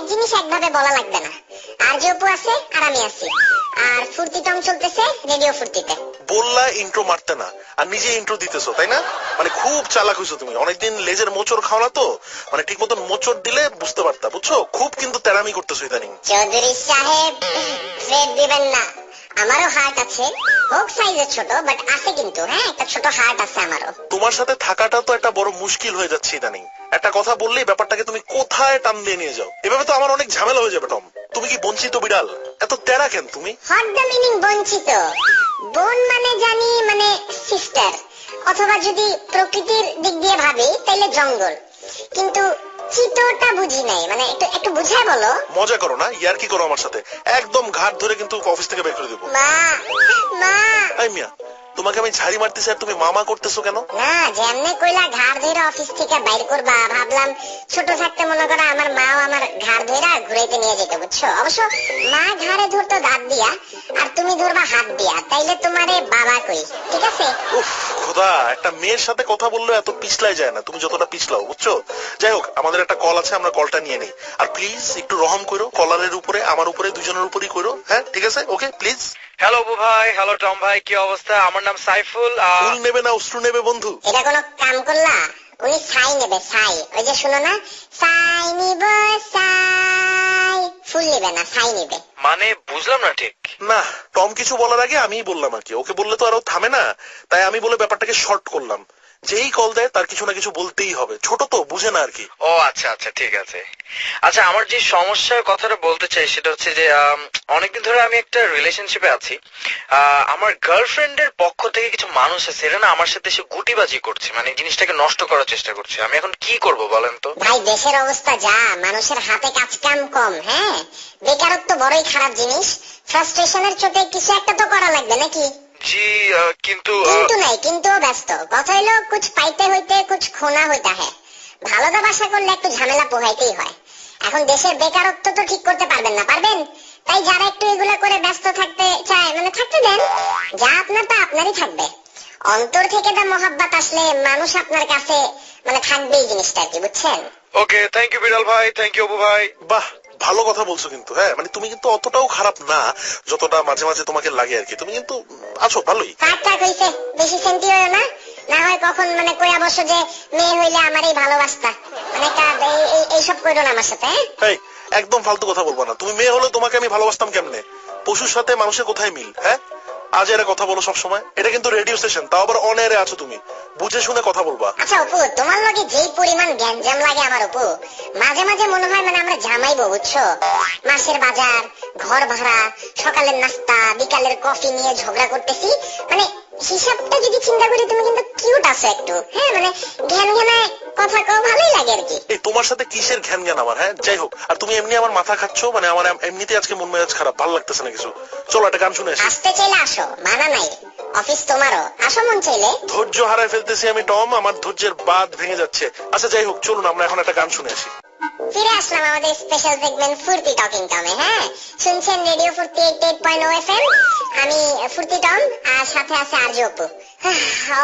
এক জিনিস একভাবে বলা লাগবে না। আর যে অপু আছে আর আমি আছি, আর ফুর্তি টং চলতেছে রেডিও ফুর্তিতে। বললা ইন্ট্রো মারতে না, আর নিজে ইন্ট্রো দিতেছো, তাই না? মানে খুব চালাক হইছো তুমি, অনেকদিন লেজের মোচড় খাও না তো, মানে ঠিক মতন মোচড় দিলে বুঝতে পারতা, বুঝছো? খুব কিন্তু তেরামি করতেছো ইদানিং। চৌধুরী সাহেব থ্রেড দিবেন না, আমারও হার্ট আছে, হোক সাইজে ছোট বাট আছে কিন্তু, হ্যাঁ একটা ছোট হার্ট আছে আমারও। তোমার সাথে থাকাটা তো একটা বড় মুশকিল হয়ে যাচ্ছে ইদানিং। একটা কথা বললেই ব্যাপারটাকে তুমি কোথায় টান দিয়ে নিয়ে যাও, এভাবে তো আমার অনেক ঝামেলা হয়ে যাবে টম। তুমি কি বঞ্চিত বিড়াল? এত তেরা কেন তুমি? হোয়াট দ্য মিনিং বঞ্চিত? বোন মানে জানি মানে সিস্টার, অথবা যদি প্রকৃতির দিক দিয়ে ভাবি তাইলে জঙ্গল, কিন্তু চিতটা বুঝি নাই, মানে একটু একটু বুঝায় বলো। মজা করো না, ইয়ার কি করো আমার সাথে, একদম ঘাট ধরে কিন্তু অফিস থেকে বের করে দেবো। মা মা এই মিয়া, তোমাকে আমি ঝাড়ি মারতেছি আর তুমি মামা করতেছো কেন? না, যেমনে কইলা ঘাড় ধইরা অফিস থেকে বাইর করবা, ভাবলাম ছোট থাকতে মনে করো আমার মাও আমার ঘাড় ধইরা ঘুরাইতে নিয়ে যেত, বুঝছো? অবশ্য মা ঘাড়ে ধরতো দাঁত দিয়া, আর তুমি ধরবা হাত দিয়া, তাইলে তোমারে বাবা কই, ঠিক আছে? উফ খোদা, একটা মেয়ের সাথে কথা বললে এত পিছলাই যায় না, তুমি যতটা পিছলাও, বুঝছো? যাই হোক, আমাদের একটা কল আছে, আমরা কলটা নিয়ে নেই। আর প্লিজ একটু রহম করো, কলারের উপরে, আমার উপরে, দুজনের উপরেই করো, হ্যাঁ ঠিক আছে? Okay please. হ্যালো অপু ভাই, হ্যালো টম ভাই, কি অবস্থা? আমার নাম সাইফুল। ফুল নেবে না অস্ত্র নেবে বন্ধু? এটা কোনো কাম করলা? উনি ছাই নেবে, ছাই, ওই যে শুনো না, ছাই নিব ছাই, ফুল নেবে না, ছাই নেবে। মানে বুঝলাম না ঠিক। না, টম কিছু বলার আগে আমিই বললাম আর কি, ওকে বললে তো আরো থামে না, তাই আমি বলে ব্যাপারটাকে শর্ট করলাম। যেই কল দেয় তার কিছু না কিছু বলতেই হবে, ছোট তো বুঝে না আর কি। ও আচ্ছা আচ্ছা, ঠিক আছে। আচ্ছা, আমার যে সমস্যার কথাটা বলতে চাই সেটা হচ্ছে যে অনেকদিন ধরে আমি একটা রিলেশনশিপে আছি। আমার গার্লফ্রেন্ডের পক্ষ থেকে কিছু মানুষ আছে, এরা না আমার সাথে এসে গুটিবাজি করছে, মানে জিনিসটাকে নষ্ট করার চেষ্টা করছে। আমি এখন কি করব বলেন তো? ভাই দেশের অবস্থা যা, মানুষের হাতে কাজ কাম কম, হ্যাঁ বেকারত্ব বড়ই খারাপ জিনিস, ফ্রাস্ট্রেশনের চোটে কিছু একটা তো করা লাগবে নাকি? জি, কিন্তু কিন্তু নাই, কিন্তু ব্যস্ত কথা হইলো কুছ পাইতে হইতে কুছ খোনা হইতা হ্যাঁ। ভালোবাসা করলে একটু ঝামেলা পোহাইতেই হয়। এখন দেশের বেকারত্ব তো ঠিক করতে পারবেন না, পারবেন? তাই যারা একটু এগুলা করে ব্যস্ত থাকতে চায়, মানে থাকতে দেন, যা আপনার তা আপনারই থাকবে। অন্তর থেকে দা মহাব্বত আসলে মানুষ আপনার কাছে মানে থাকবে এই জিনিসটা আর কি, বুঝছেন? ওকে, থ্যাংক ইউ বিড়াল ভাই, থ্যাংক ইউ অপু ভাই। বাহ, ভালো কথা বলছো কিন্তু, হ্যাঁ মানে তুমি কিন্তু অতটাও খারাপ না যতটা মাঝে মাঝে তোমাকে লাগে আর কি, তুমি কিন্তু আছো ভালোই। থাক হইছে, বেশি সেন্টি হইও না, না হয় কখন মানে কইয়া বসো যে মেয়ে হইলে আমারই ভালোবাসতা, মানে এইসব কইরো না আমার সাথে। এই একদম ফালতু কথা বলবো না, তুমি মেয়ে হলে তোমাকে আমি ভালোবাসতাম কেমনে? পশুর সাথে মানুষের কোথায় মিল, হ্যাঁ? আজ এরা কথা বলো সবসময়, এটা কিন্তু রেডিও স্টেশন, তাও আবার অন এয়ারে আছো, তুমি বুঝে শুনে কথা বলবা। আচ্ছা অপু, তোমার লগে যেই পরিমাণ গ্যাঞ্জাম লাগে আমার অপু, মাঝে মাঝে মনে হয় মানে আমরা জামাইবো, বুঝছো? মাসের বাজার, ঘর ভাড়া, সকালের নাস্তা, বিকালের কফি নিয়ে ঝগড়া করতেছি, মানে হিসাবটা যদি চিন্তা করি তুমি কিন্তু কিউট আছো একটু, হ্যাঁ মানে ঘ্যান ঘ্যানায় কথা কও, ভালোই লাগে আর কি। এই তোমার সাথে কিসের ঘ্যান জ্ঞান আমার, হ্যাঁ? যাই হোক, আর তুমি এমনি আমার মাথা খাচ্ছ, মানে আমার এমনিতে আজকে মন মেজাজ খারাপ, ভালো লাগতেছে না কিছু। চলো একটা গান শুনে আসি। আসতে চাইলে আসো, মানা নাই, অফিস তোমারও, আসো মন চাইলে। ধৈর্য হারায় ফেলতেছি আমি টম, আমার ধৈর্যের বাঁধ ভেঙে যাচ্ছে। আচ্ছা যাই হোক, চলুন আমরা এখন একটা গান শুনে আসি। ফিরে আসলাম আমাদের স্পেশাল সেগমেন্ট ফুর্তি টকিং টমে, হ্যাঁ শুনছেন রেডিও ফুর্তি 88.0 FM, আমি ফুর্তি টম, আর সাথে আছে আরজে অপু।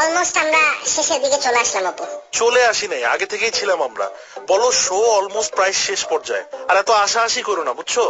অলমোস্ট আমরা শেষের দিকে চলে আসলাম অপু। চলে আসি নাই, আগে থেকেই ছিলাম আমরা। বলো শো অলমোস্ট প্রায় শেষ পর্যায়ে, আর এত আশাআশি করো না, বুঝছো?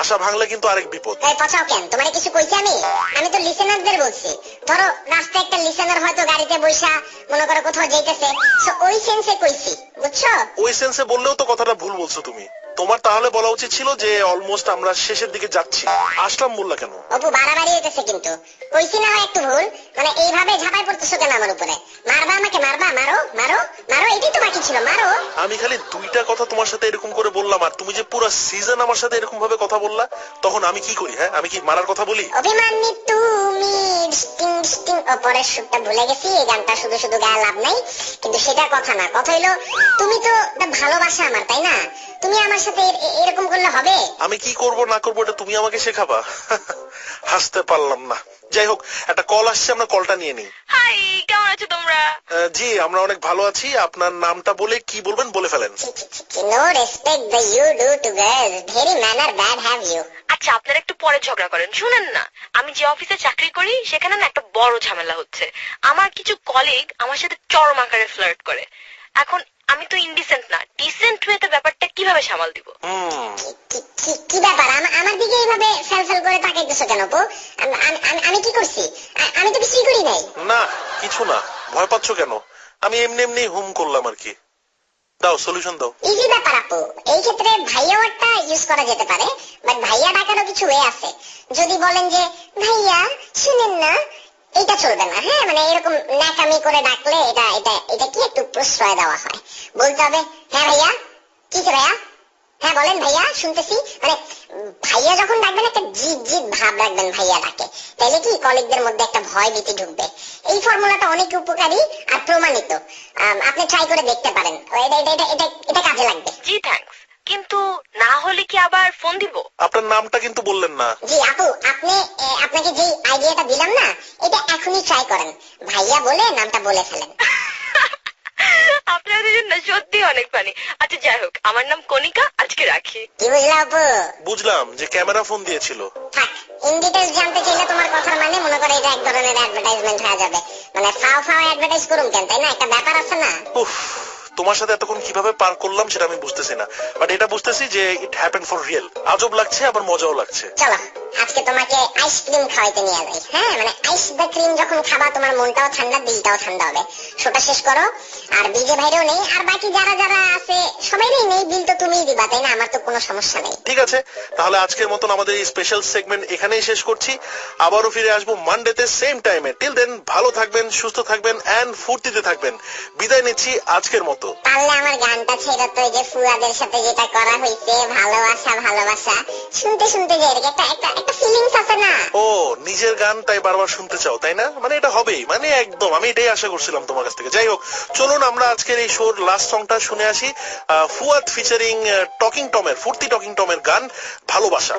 আশা ভাঙলে কিন্তু আরেক বিপদ। এই পচাও কেন, তোমারে কিছু কইছি আমি? আমি তো লিসেনারদের বলছি। ধরো রাস্তায় একটা লিসেনার হয়তো গাড়িতে বইসা মনে করো কোথাও যাইতেছে, সো ওই সেন্সে কইছি, বুঝছো? ওই সেন্সে বললেও তো কথাটা ভুল বলছো তুমি। তোমার তাহলে বলা উচিত ছিল যে অলমোস্ট আমরা শেষের দিকে যাচ্ছি, আসলাম বললা কেন? অপু বাড়াবাড়ি হইতেছে কিন্তু, কইছি না হয় একটু ভুল, মানে এইভাবে ঝাঁপাই পড়তেছো কেন আমার উপরে? মারবা আমাকে, মারবা, মারো মারো মারো, এটাই তো বাকি ছিল, মারো। আমি খালি দুইটা কথা তোমার সাথে এরকম করে বললাম, আর তুমি যে পুরো সিজন আমার সাথে এরকম ভাবে কথা বললা, তখন আমি কি করি? হ্যাঁ আমি কি মারার কথা বলি? অভিমানী তুমি স্টিং স্টিং, ও পরের সুরটা ভুলে গেছি, এই গানটা শুধু শুধু গায়ে লাভ নাই, কিন্তু সেটা কথা না, কথা হইলো তুমি তো ভালোবাসা আমার, তাই না? তুমি আমার সাথে এরকম করলে হবে? আমি কি করব না করবো এটা তুমি আমাকে শেখাবা? হাসতে পারলাম না। যাই হোক, একটা কল আসছে, আমরা কলটা নিয়ে নিই। হাই, কেমন আছো তোমরা? জি আমরা অনেক ভালো আছি, আপনার নামটা বলে কি বলবেন বলে ফেলেন। No respect the you do to girls, very manner bad have you. আচ্ছা, আপনারা একটু পরে ঝগড়া করেন, শুনেন না, আমি যে অফিসে চাকরি করি সেখানে না একটা বড় ঝামেলা হচ্ছে। আমার কিছু কলিগ আমার সাথে চরম আকারে ফ্লার্ট করে। এখন আমি তো ইনডিসেন্ট না, ডিসেন্ট ওয়েতে ব্যাপারটা কিভাবে সামাল দিব? কি ব্যাপার আমার দিকে এইভাবে ফেল করে তাকাইতেছো কেন আপু? আমি কি করছি? আমি তো কিছুই করি নাই। না কিছু না, ভয় পাচ্ছ কেন? আমি এমনি হুম করলাম আর কি। দাও সলিউশন দাও। ইজি ব্যাপার আপু, এই ক্ষেত্রে ভাইয়া ওয়ার্ডটা ইউজ করা যেতে পারে, বাট ভাইয়া ডাকারও কিছু ওয়ে আছে। যদি বলেন যে ভাইয়া শুনেন না, এটা চলবে না। হ্যাঁ, মানে এরকম ন্যাকামি করে ডাকলে এটা কি একটু প্রশ্রয় দেওয়া হয়। বলতে হবে হ্যাঁ ভাইয়া, কি ভাইয়া, হ্যাঁ বলেন ভাইয়া, শুনতেছি। মানে ভাইয়া যখন ডাকবেন একটা জিদ ভাব রাখবেন ভাইয়া ডাকে, তাইলে কি কলিগদের মধ্যে একটা ভয় ভীতি ঢুকবে। এই ফর্মুলাটা অনেক উপকারী আর প্রমাণিত, আপনি ট্রাই করে দেখতে পারেন, এটা কাজে লাগবে। জি থ্যাঙ্কস, কিন্তু না হলে কি আবার ফোন দিব? আপনার নামটা কিন্তু বললেন না। জি আপু, আপনাকে যে আইডিয়াটা দিলাম না, এটা এখনই ট্রাই করেন, ভাইয়া বলে নামটা বলে ফেলেন। আপনারা দুজন না সত্যি অনেক ফানি। আচ্ছা যাই হোক, আমার নাম কণিকা, আজকে রাখি। কি বুঝলা আপু? বুঝলাম যে ক্যামেরা ফোন দিয়েছিল। থাক, ইন ডিটেইলস জানতে চাইলে তোমার কথার মানে মনে করে এটা এক ধরনের অ্যাডভার্টাইজমেন্ট হয়ে যাবে। মানে ফাও অ্যাডভার্টাইজ করুন কেন, তাই না? একটা ব্যাপার আছে না। উফ, তোমার সাথে এতক্ষণ কিভাবে পার করলাম সেটা আমি বুঝতেছি না, বাট এটা বুঝতেছি যে ইট হ্যাপেন ফর রিয়েল। আজব লাগছে আবার মজাও লাগছে। চলো আজকে তোমাকে আইসক্রিম খাওয়াইতে নিয়ে যাই। হ্যাঁ, মানে আইস দ্য ক্রিম যখন খাবা তোমার মনটাও ঠান্ডা, দিলটাও ঠান্ডা হবে। শোটা শেষ করো। আর বিজে ভাইরেও নেই, আর বাকি যারা আছে সবাইরই নেই, বিল তো তুমিই দিবা, তাই না? আমার তো কোনো সমস্যা নেই। ঠিক আছে, তাহলে আজকের মতন আমাদের এই স্পেশাল সেগমেন্ট এখানেই শেষ করছি। আবারও ফিরে আসবো মানডেতে সেম টাইমে। টিল দেন ভালো থাকবেন, সুস্থ থাকবেন এন্ড ফুর্তিতে থাকবেন। বিদায় নিচ্ছি আজকের মতো। পারলে আমার গানটা ছেড়ে তো, এই যে ফুয়াদের সাথে যেটা করা হয়েছে, ভালোবাসা শুনতে যে একটা ফিলিংস আছে না। ও, নিজের গান তাই বারবার শুনতে চাও, তাই না? মানে এটা হবেই, মানে একদম আমি এটাই আশা করছিলাম তোমার কাছ থেকে। যাই হোক, চলুন আমরা আজকের এই শোর লাস্ট সংটা শুনে আসি। ফুয়াদ ফিচারিং টকিং টমের, ফুর্তি টকিং টমের গান ভালোবাসা।